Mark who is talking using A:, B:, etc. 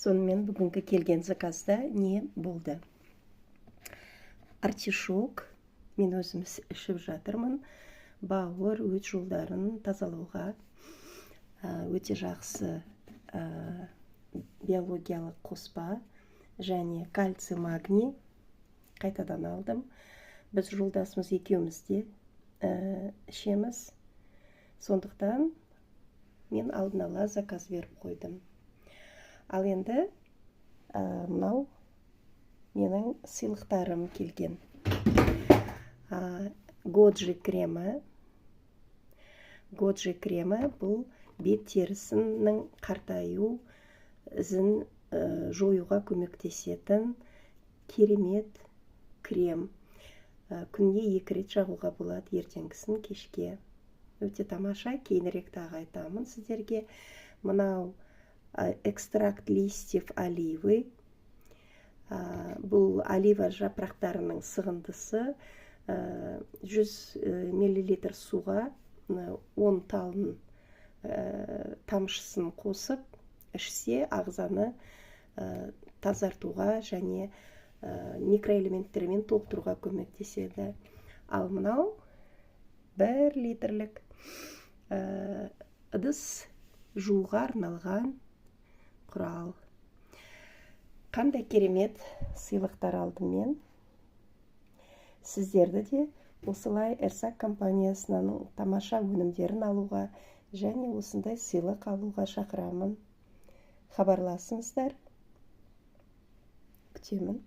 A: Сонымен бүгінгі келген заказда не болды? Артишок, мен өзім ішіп жатырмын. Бауыр, өт жолдарын тазалауға өте жақсы биологиялық қоспа және кальций, магний. Қайтадан алдым. Біз жолдасымыз екеуміз де ішеміз. Сондықтан мен алдын ала заказ беріп қойдым. Ал енді мынау менің сыйлықтарым келген. Годжи кремі. Годжи кремі бұл бет терісінің қартаю ізін жоюға көмектесетін керемет крем. Күнге 2 рет жағуға болады, ертеңгісін кешке. Өте тамаша, кейінірек тағы айтамын сіздерге. Мынау экстракт листьев оливы. Бұл олива жапырақтарының сығындысы. 100 мл суға 10 талын тамшысын қосып, ішсе ағзаны тазартуға және микроэлементтермен толықтыруға көмектеседі. Ал мынау 1 литрлік ыдыс жууға арналған құрал. Қандай керемет сыйлықтар алдым мен. Сіздерді де осылай Эрсак компаниясының тамаша өнімдерін алуға және осындай сыйлық алуға шақырамын. Хабарласыңыздар. Күтемін.